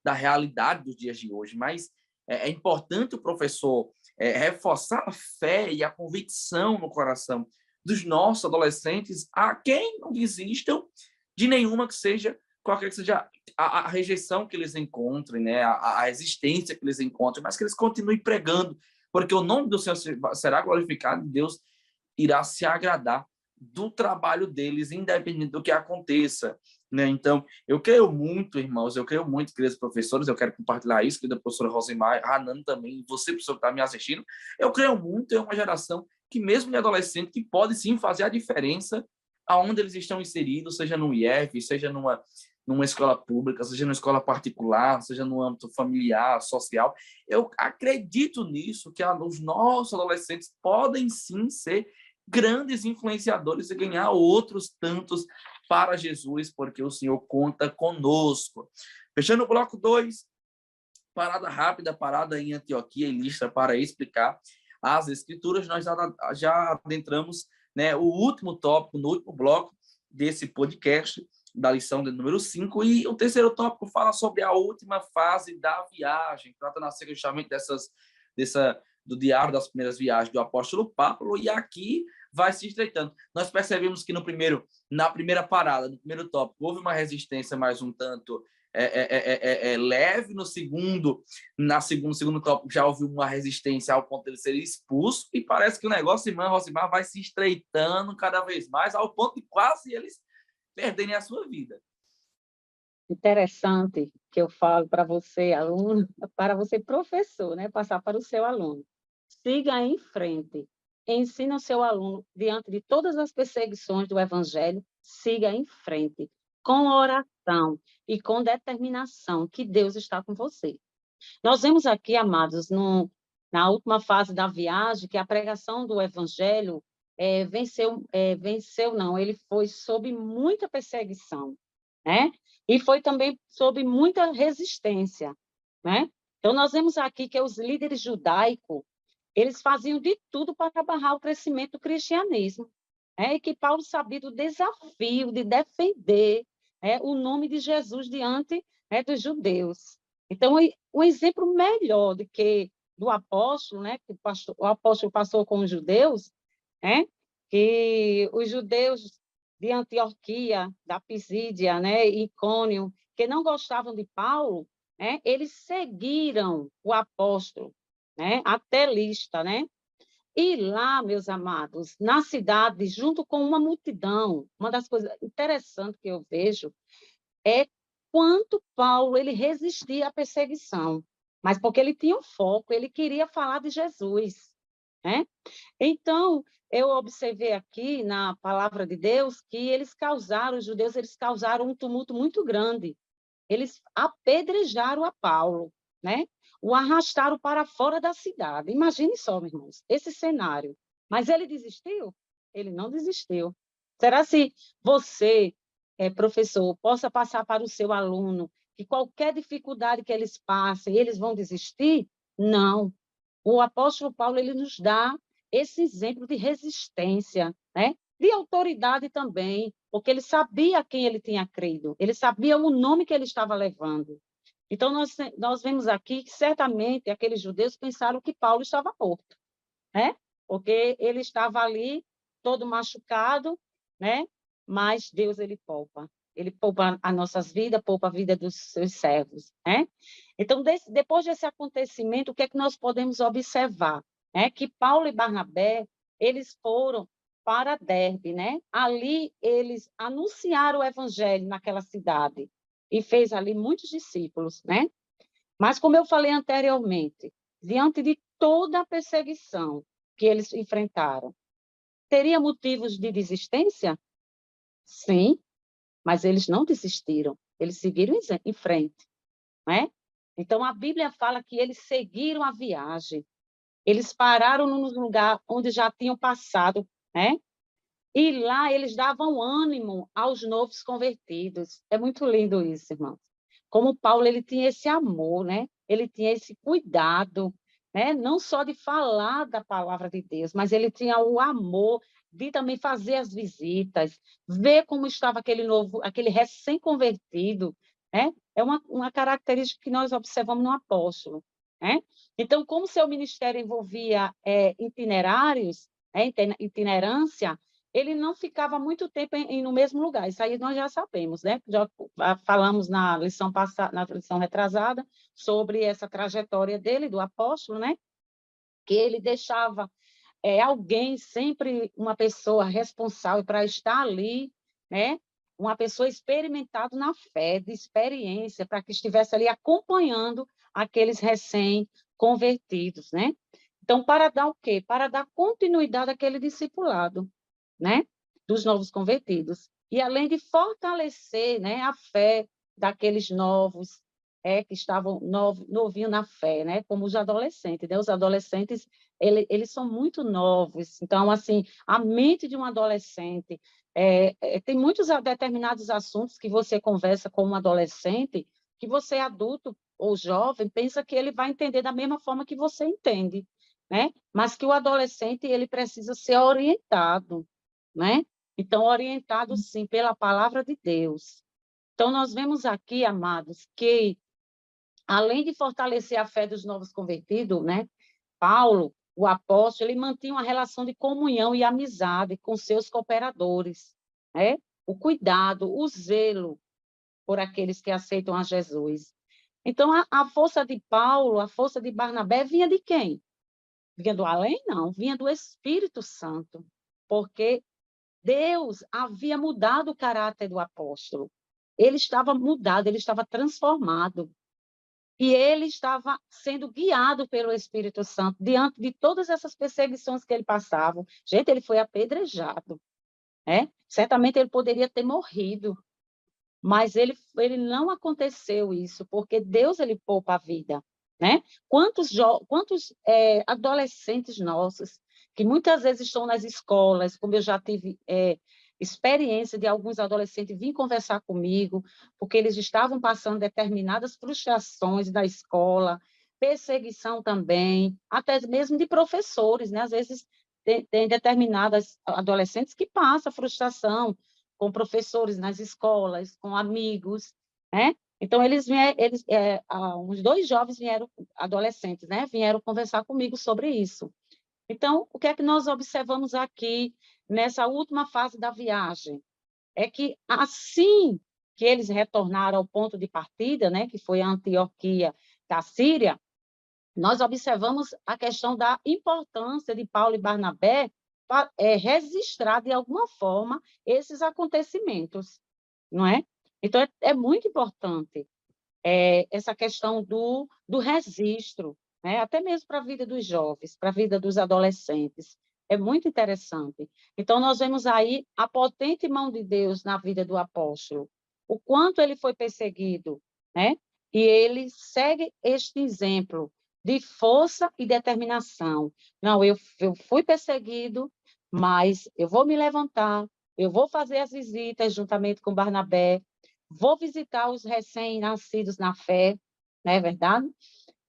Speaker 1: da realidade dos dias de hoje. Mas é importante o professor reforçar a fé e a convicção no coração dos nossos adolescentes, a quem não desistam de nenhuma que seja, qualquer que seja a rejeição que eles encontrem, né? a existência que eles encontrem, mas que eles continuem pregando, porque o nome do Senhor será glorificado e Deus irá se agradar do trabalho deles, independente do que aconteça, né? Então, eu creio muito, irmãos, eu creio muito, queridos professores, eu quero compartilhar isso, querida professora Rosimar, Hanan também, você, professor, que está me assistindo, eu creio muito em uma geração que, mesmo de adolescente, que pode sim fazer a diferença aonde eles estão inseridos, seja no IF, seja numa escola pública, seja numa escola particular, seja no âmbito familiar, social. Eu acredito nisso, que os nossos adolescentes podem sim ser grandes influenciadores e ganhar outros tantos para Jesus, porque o Senhor conta conosco. Fechando o bloco 2, parada rápida, parada em Antioquia e Listra para explicar as Escrituras. Nós já adentramos, né, o último tópico, no último bloco desse podcast, da lição de número 5, e o terceiro tópico fala sobre a última fase da viagem, trata na sequência justamente do diário das primeiras viagens do apóstolo Paulo, e aqui vai se estreitando. Nós percebemos que na primeira parada, no primeiro tópico, houve uma resistência mais um tanto leve. No segundo tópico já houve uma resistência ao ponto de ele ser expulso, e parece que o negócio, irmã Rosimar, vai se estreitando cada vez mais, ao ponto de quase eles perderem a sua vida.
Speaker 3: Interessante que eu falo para você, aluno, para você, professor, né, passar para o seu aluno. Siga em frente. Ensina o seu aluno, diante de todas as perseguições do Evangelho, siga em frente, com oração e com determinação, que Deus está com você. Nós vemos aqui, amados, na última fase da viagem, que a pregação do Evangelho ele foi sob muita perseguição, né? E foi também sob muita resistência, né? Então, nós vemos aqui que os líderes judaicos, eles faziam de tudo para barrar o crescimento do cristianismo, né? E que Paulo sabia do desafio de defender, o nome de Jesus diante, dos judeus. Então, um exemplo melhor do apóstolo, né? Que o apóstolo passou com os judeus, né? Que os judeus de Antioquia, da Pisídia, né? Icônio, que não gostavam de Paulo, né? Eles seguiram o apóstolo, né? Até Listra, né? E lá, meus amados, na cidade, junto com uma multidão, uma das coisas interessantes que eu vejo é quanto Paulo ele resistia à perseguição, mas porque ele tinha um foco, ele queria falar de Jesus, né? Então, eu observei aqui na palavra de Deus que os judeus causaram um tumulto muito grande. Eles apedrejaram a Paulo, né? O arrastaram para fora da cidade. Imagine só, meus irmãos, esse cenário. Mas ele desistiu? Ele não desistiu. Será se você, professor, possa passar para o seu aluno que qualquer dificuldade que eles passem, eles vão desistir? Não. O apóstolo Paulo, ele nos dá esse exemplo de resistência, né? De autoridade também, porque ele sabia quem ele tinha crido, ele sabia o nome que ele estava levando. Então, nós vemos aqui que certamente aqueles judeus pensaram que Paulo estava morto, né? Porque ele estava ali todo machucado, né? Mas Deus, ele poupa. Ele poupa as nossas vidas, poupa a vida dos seus servos, né? Então, depois desse acontecimento, o que é que nós podemos observar? É que Paulo e Barnabé, eles foram para Derbe, né? Ali eles anunciaram o evangelho naquela cidade e fez ali muitos discípulos, né? Mas, como eu falei anteriormente, diante de toda a perseguição que eles enfrentaram, teria motivos de desistência? Sim, mas eles não desistiram, eles seguiram em frente, né? Então, a Bíblia fala que eles seguiram a viagem, eles pararam num lugar onde já tinham passado, né? E lá eles davam ânimo aos novos convertidos. É muito lindo isso, irmãos. Como Paulo, ele tinha esse amor, né? Ele tinha esse cuidado, né? Não só de falar da palavra de Deus, mas ele tinha o amor de também fazer as visitas, ver como estava aquele novo, aquele recém-convertido, né? É uma característica que nós observamos no apóstolo, né? Então, como seu ministério envolvia itinerários, itinerância, ele não ficava muito tempo no mesmo lugar. Isso aí nós já sabemos, né? Já falamos na lição passada, na lição retrasada, sobre essa trajetória dele, do apóstolo, né? Que ele deixava alguém, sempre uma pessoa responsável para estar ali, né? Uma pessoa experimentada na fé, de experiência, para que estivesse ali acompanhando aqueles recém-convertidos, né? Então, para dar o quê? Para dar continuidade àquele discipulado, né? Dos novos convertidos. E além de fortalecer, né, a fé daqueles novos, que estavam novinhos na fé, né? Como os adolescentes, né? Os adolescentes, eles são muito novos. Então, assim, a mente de um adolescente, tem muitos determinados assuntos que você conversa com um adolescente, que você, adulto ou jovem, pensa que ele vai entender da mesma forma que você entende, né? Mas que o adolescente, ele precisa ser orientado, né? Então, orientado, sim, pela palavra de Deus. Então, nós vemos aqui, amados, que, além de fortalecer a fé dos novos convertidos, né? Paulo, o apóstolo, ele mantinha uma relação de comunhão e amizade com seus cooperadores, né? O cuidado, o zelo por aqueles que aceitam a Jesus. Então, a força de Paulo, a força de Barnabé, vinha de quem? Vinha do além? Não, vinha do Espírito Santo, porque Deus havia mudado o caráter do apóstolo. Ele estava mudado, ele estava transformado. E ele estava sendo guiado pelo Espírito Santo diante de todas essas perseguições que ele passava. Gente, ele foi apedrejado, né? Certamente ele poderia ter morrido, mas ele não aconteceu isso, porque Deus, ele poupa a vida, né? Quantos adolescentes nossos que muitas vezes estão nas escolas, como eu já tive experiência de alguns adolescentes vir conversar comigo, porque eles estavam passando determinadas frustrações da escola, perseguição também, até mesmo de professores, né? Às vezes tem determinadas adolescentes que passam frustração com professores nas escolas, com amigos, né? Então, uns 2 jovens vieram, adolescentes, né? Vieram conversar comigo sobre isso. Então, o que é que nós observamos aqui nessa última fase da viagem? É que, assim que eles retornaram ao ponto de partida, né? Que foi a Antioquia da Síria, nós observamos a questão da importância de Paulo e Barnabé para registrar, de alguma forma, esses acontecimentos, não é? Então, é muito importante essa questão do registro, né? Até mesmo para a vida dos jovens, para a vida dos adolescentes. É muito interessante. Então, nós vemos aí a potente mão de Deus na vida do apóstolo, o quanto ele foi perseguido, né? E ele segue este exemplo de força e determinação. Não, eu fui perseguido, mas eu vou me levantar, eu vou fazer as visitas juntamente com Barnabé, vou visitar os recém-nascidos na fé, não é verdade?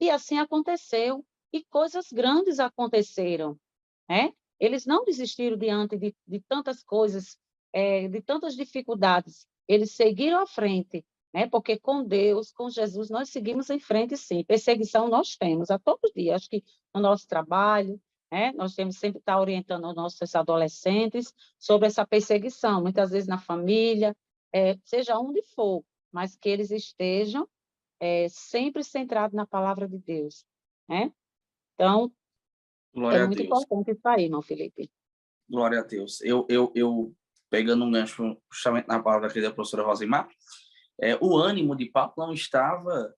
Speaker 3: E assim aconteceu, e coisas grandes aconteceram, né? Eles não desistiram diante de tantas coisas, de tantas dificuldades. Eles seguiram à frente, né? Porque com Deus, com Jesus, nós seguimos em frente, sim. Perseguição nós temos a todo dia. Acho que no nosso trabalho, né? Nós temos sempre que estar orientando os nossos adolescentes sobre essa perseguição, muitas vezes na família, seja onde for, mas que eles estejam sempre centrados na palavra de Deus, né? Então, é
Speaker 1: Glória a
Speaker 3: muito
Speaker 1: Deus.
Speaker 3: importante isso aí, irmão Felipe.
Speaker 1: Glória a Deus. Eu pegando um gancho justamente na palavra aqui da professora Rosimar, o ânimo de Paulo não estava,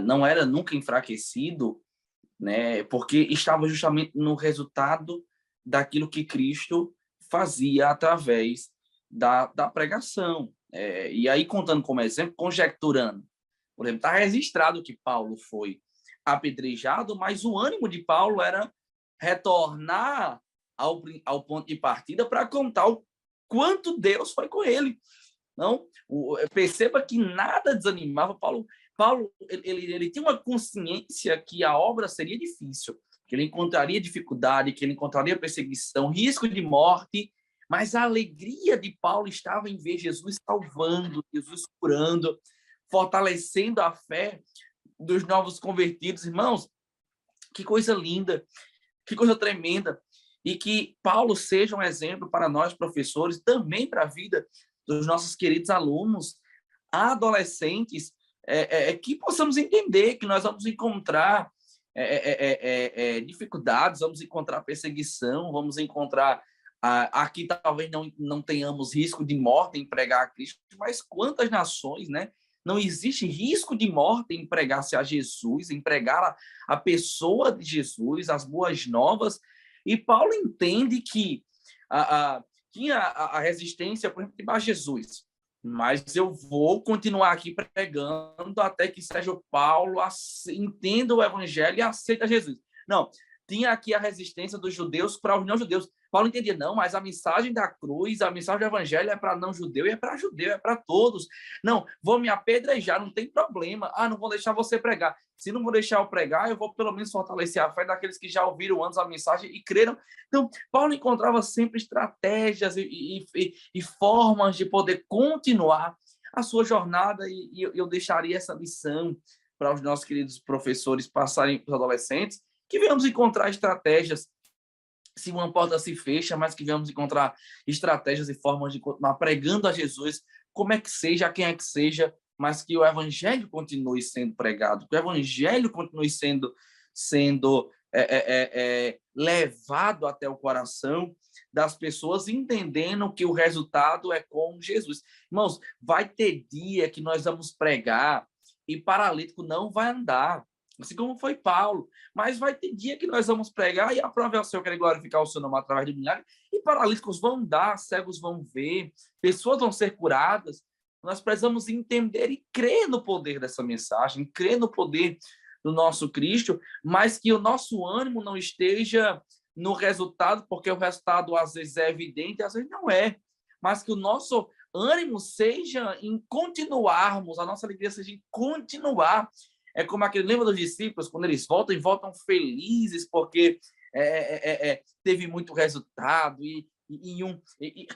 Speaker 1: não era nunca enfraquecido, né? Porque estava justamente no resultado daquilo que Cristo fazia através da pregação. E aí, contando como exemplo, conjecturando, por exemplo, está registrado que Paulo foi apedrejado, mas o ânimo de Paulo era retornar ao ponto de partida para contar o quanto Deus foi com ele. Não, perceba que nada desanimava Paulo. Paulo ele tinha uma consciência que a obra seria difícil, que ele encontraria dificuldade, que ele encontraria perseguição, risco de morte, mas a alegria de Paulo estava em ver Jesus salvando, Jesus curando, fortalecendo a fé dos novos convertidos. Irmãos, que coisa linda, que coisa tremenda. E que Paulo seja um exemplo para nós, professores, também para a vida dos nossos queridos alunos, adolescentes, que possamos entender que nós vamos encontrar dificuldades, vamos encontrar perseguição, vamos encontrar aqui talvez não tenhamos risco de morte em pregar a Cristo, mas quantas nações, né? Não existe risco de morte em pregar-se a Jesus, em pregar a pessoa de Jesus, as boas novas. E Paulo entende que tinha a resistência, por exemplo, a Jesus, mas eu vou continuar aqui pregando até que seja o Paulo entenda o evangelho e aceita Jesus. Não, tinha aqui a resistência dos judeus para os não-judeus. Paulo entendia, não, mas a mensagem da cruz, a mensagem do evangelho é para não-judeu e é para judeu, é para todos. Não, vou me apedrejar, não tem problema. Não vou deixar você pregar. Se não vou deixar eu pregar, eu vou pelo menos fortalecer a fé daqueles que já ouviram antes a mensagem e creram. Então, Paulo encontrava sempre estratégias e formas de poder continuar a sua jornada, e eu deixaria essa lição para os nossos queridos professores passarem para os adolescentes, que venhamos encontrar estratégias, se uma porta se fecha, mas que venhamos encontrar estratégias e formas de continuar pregando a Jesus, como é que seja, a quem é que seja, mas que o evangelho continue sendo pregado, que o evangelho continue sendo levado até o coração das pessoas, entendendo que o resultado é com Jesus. Irmãos, vai ter dia que nós vamos pregar e paralítico não vai andar, assim como foi Paulo. Mas vai ter dia que nós vamos pregar e a prova é o Senhor querer glorificar o seu nome através de milagres, e paralíticos vão andar, cegos vão ver, pessoas vão ser curadas. Nós precisamos entender e crer no poder dessa mensagem, crer no poder do nosso Cristo, mas que o nosso ânimo não esteja no resultado, porque o resultado às vezes é evidente, às vezes não é, mas que o nosso ânimo seja em continuarmos, a nossa alegria seja em continuar. É como aquele, lembra dos discípulos, quando eles voltam e voltam felizes, porque teve muito resultado, e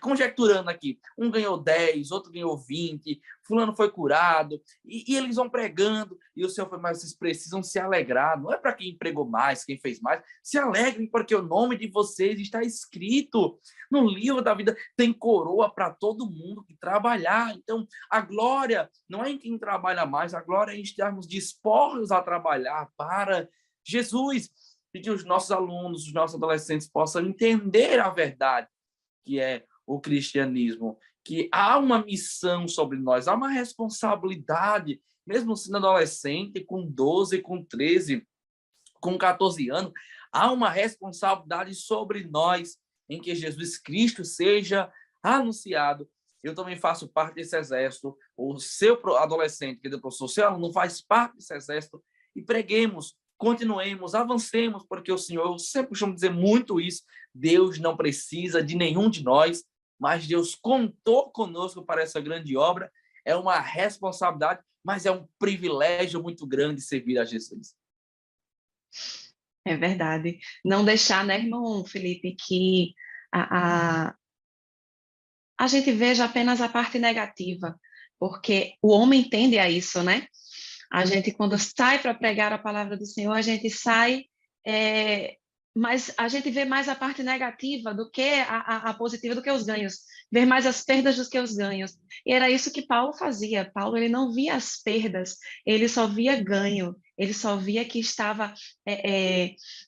Speaker 1: conjecturando aqui, um ganhou 10, outro ganhou 20, fulano foi curado, e eles vão pregando, e o Senhor foi, mas vocês precisam se alegrar, não é para quem pregou mais, quem fez mais, se alegrem, porque o nome de vocês está escrito no livro da vida, tem coroa para todo mundo que trabalhar. Então, a glória não é em quem trabalha mais, a glória é em estarmos dispostos a trabalhar para Jesus, e que os nossos alunos, os nossos adolescentes possam entender a verdade, que é o cristianismo, que há uma missão sobre nós, há uma responsabilidade, mesmo sendo adolescente, com 12, com 13, com 14 anos, há uma responsabilidade sobre nós, em que Jesus Cristo seja anunciado. Eu também faço parte desse exército, o seu adolescente, que eu sou seu aluno, faz parte desse exército, e preguemos, continuemos, avancemos, porque o Senhor, eu sempre costumo dizer muito isso, Deus não precisa de nenhum de nós, mas Deus contou conosco para essa grande obra. É uma responsabilidade, mas é um privilégio muito grande servir a Jesus.
Speaker 2: É verdade. Não deixar, né, irmão Felipe, que a, a, a gente veja apenas a parte negativa, porque o homem tende a isso, né? A gente, quando sai para pregar a palavra do Senhor, a gente sai, é, mas a gente vê mais a parte negativa do que a positiva, do que os ganhos, vê mais as perdas do que os ganhos. E era isso que Paulo fazia. Paulo, ele não via as perdas, ele só via ganho, ele só via que estava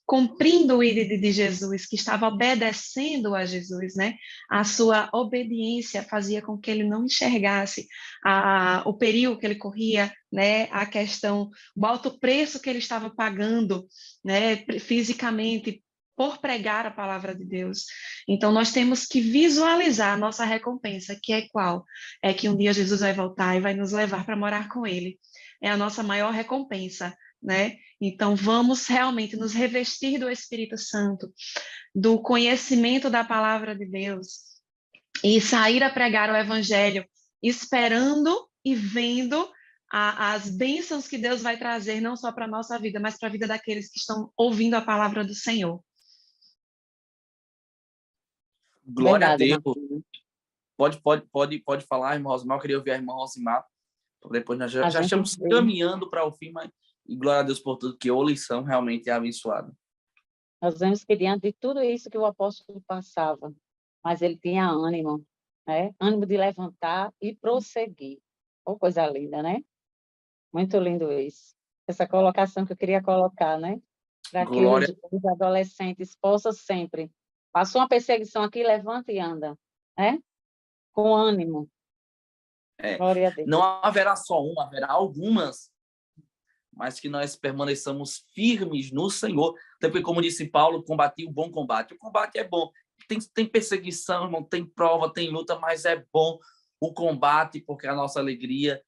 Speaker 2: cumprindo o ídolo de Jesus, que estava obedecendo a Jesus, né? A sua obediência fazia com que ele não enxergasse o perigo que ele corria, né, a questão, o alto preço que ele estava pagando, né, fisicamente, por pregar a palavra de Deus. Então, nós temos que visualizar a nossa recompensa, que é qual? É que um dia Jesus vai voltar e vai nos levar para morar com Ele. É a nossa maior recompensa, né? Então, vamos realmente nos revestir do Espírito Santo, do conhecimento da palavra de Deus, e sair a pregar o Evangelho, esperando e vendo as bênçãos que Deus vai trazer, não só para a nossa vida, mas para a vida daqueles que estão ouvindo a palavra do Senhor.
Speaker 1: Glória a
Speaker 3: Verdade,
Speaker 1: Deus.
Speaker 3: Martim.
Speaker 1: Pode falar, irmão Rosimar. Eu queria ouvir a irmã Rosimar. Depois nós
Speaker 3: A
Speaker 1: já
Speaker 3: gente
Speaker 1: estamos
Speaker 3: vê,
Speaker 1: caminhando para o fim, mas e glória a Deus por tudo, que a lição realmente é abençoada.
Speaker 3: nós vemos que diante de tudo isso que o apóstolo passava, mas ele tinha ânimo, né? Ânimo de levantar e prosseguir. Oh, coisa linda, né? Muito lindo isso. Essa colocação que eu queria colocar, né? Para que
Speaker 1: Glória.
Speaker 3: os adolescentes possam sempre. Passou uma perseguição aqui, levanta e anda, né? Com ânimo.
Speaker 1: É,
Speaker 3: Glória a Deus.
Speaker 1: não haverá só uma, haverá algumas, mas que nós permaneçamos firmes no Senhor. Até porque, como disse Paulo, combati o bom combate. O combate é bom. Tem perseguição, irmão, tem prova, tem luta, mas é bom o combate, porque a nossa alegria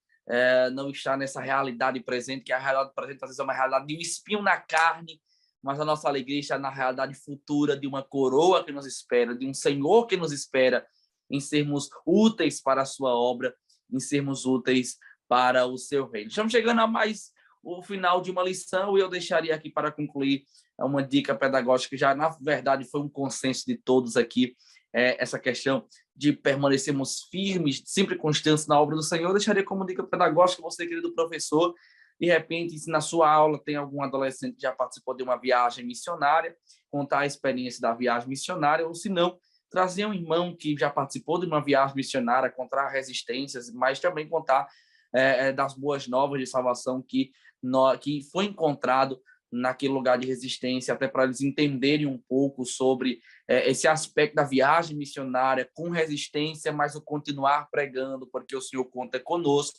Speaker 1: não está nessa realidade presente, que a realidade presente às vezes é uma realidade de um espinho na carne, mas a nossa alegria está na realidade futura de uma coroa que nos espera, de um Senhor que nos espera, em sermos úteis para a sua obra, em sermos úteis para o seu reino. Estamos chegando a mais o final de uma lição e eu deixaria aqui para concluir uma dica pedagógica que já, na verdade, foi um consenso de todos aqui, essa questão de permanecermos firmes, sempre constantes na obra do Senhor. Eu deixaria como dica pedagógica você, querido professor, de repente, se na sua aula tem algum adolescente que já participou de uma viagem missionária, contar a experiência da viagem missionária, ou se não, trazer um irmão que já participou de uma viagem missionária, contar resistências, mas também contar das boas novas de salvação que foi encontrado naquele lugar de resistência, até para eles entenderem um pouco sobre esse aspecto da viagem missionária com resistência, mas o continuar pregando, porque o Senhor conta conosco.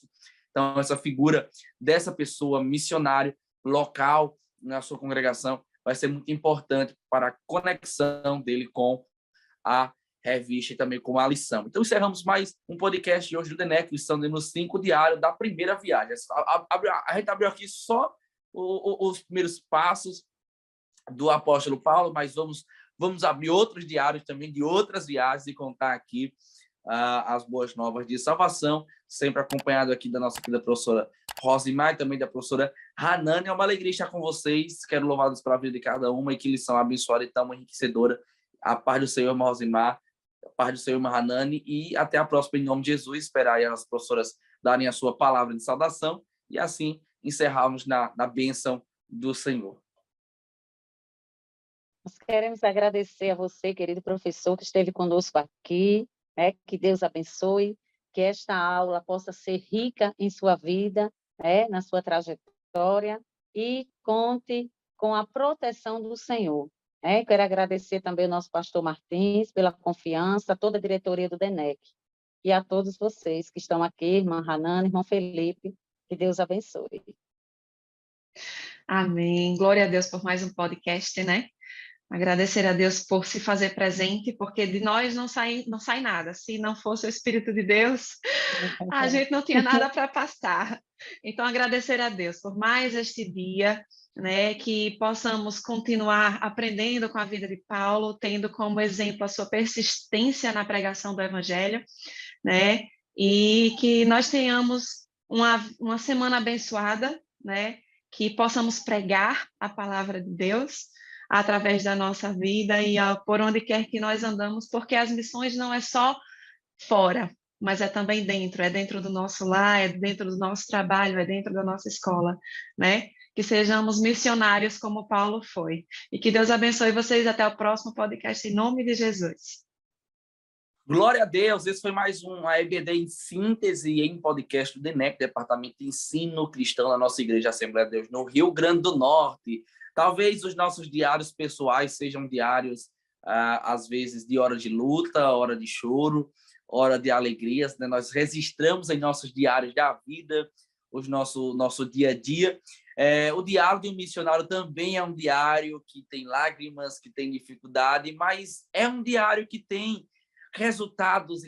Speaker 1: Então, essa figura dessa pessoa missionário local na sua congregação vai ser muito importante para a conexão dele com a revista e também com a lição. Então, encerramos mais um podcast de hoje do DENEC, lição número 5, diário da primeira viagem. A gente abriu aqui só os primeiros passos do apóstolo Paulo, mas vamos abrir outros diários também de outras viagens e contar aqui as boas novas de salvação, sempre acompanhado aqui da nossa querida professora Rosimar e também da professora Hanani. É uma alegria estar com vocês. Quero louvar Deus pela vida de cada uma e que lição abençoada e tão enriquecedora. A paz do Senhor, irmã Rosimar, a paz do Senhor, irmã Hanani, e até a próxima, em nome de Jesus. Esperar aí as professoras darem a sua palavra de saudação e assim encerrarmos na bênção do Senhor.
Speaker 3: Nós queremos agradecer a você, querido professor, que esteve conosco aqui, né? Que Deus abençoe, que esta aula possa ser rica em sua vida, né? Na sua trajetória, e conte com a proteção do Senhor. Quero agradecer também ao nosso pastor Martins pela confiança, toda a diretoria do DENEC, e a todos vocês que estão aqui, irmã Hanana, irmão Felipe, que Deus abençoe.
Speaker 2: Amém. Glória a Deus por mais um podcast, né? Agradecer a Deus por se fazer presente, porque de nós não sai nada. Se não fosse o Espírito de Deus, a gente não tinha nada para passar. Então, agradecer a Deus por mais este dia, né, que possamos continuar aprendendo com a vida de Paulo, tendo como exemplo a sua persistência na pregação do Evangelho, né, e que nós tenhamos uma semana abençoada, né, que possamos pregar a palavra de Deus através da nossa vida e por onde quer que nós andamos, porque as missões não é só fora, mas é também dentro, é dentro do nosso lar, é dentro do nosso trabalho, é dentro da nossa escola, né? Que sejamos missionários como Paulo foi. E que Deus abençoe vocês até o próximo podcast, em nome de Jesus.
Speaker 1: Glória a Deus, esse foi mais um EBD em síntese em podcast do DENEC, Departamento de Ensino Cristão da nossa Igreja Assembleia de Deus no Rio Grande do Norte. Talvez os nossos diários pessoais sejam diários, às vezes, de hora de luta, hora de choro, hora de alegrias, né? Nós registramos em nossos diários da vida o nosso dia a dia. O diário de um missionário também é um diário que tem lágrimas, que tem dificuldade, mas é um diário que tem resultados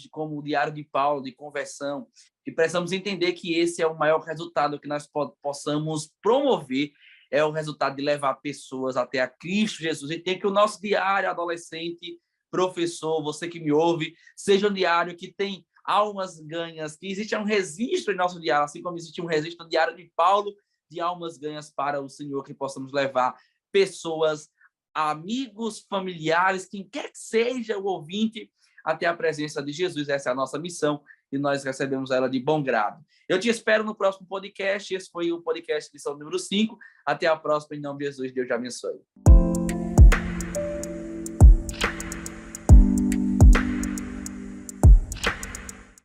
Speaker 1: como o diário de Paulo, de conversão, e precisamos entender que esse é o maior resultado que nós possamos promover, é o resultado de levar pessoas até a Cristo Jesus. E tem que o nosso diário, adolescente, professor, você que me ouve, seja um diário que tem almas ganhas, que existe um registro em nosso diário, assim como existe um registro no diário de Paulo, de almas ganhas para o Senhor, que possamos levar pessoas, amigos, familiares, quem quer que seja o ouvinte, até a presença de Jesus. Essa é a nossa missão e nós recebemos ela de bom grado. Eu te espero no próximo podcast. Esse foi o podcast lição número 5. Até a próxima, em nome de Jesus. Deus te abençoe.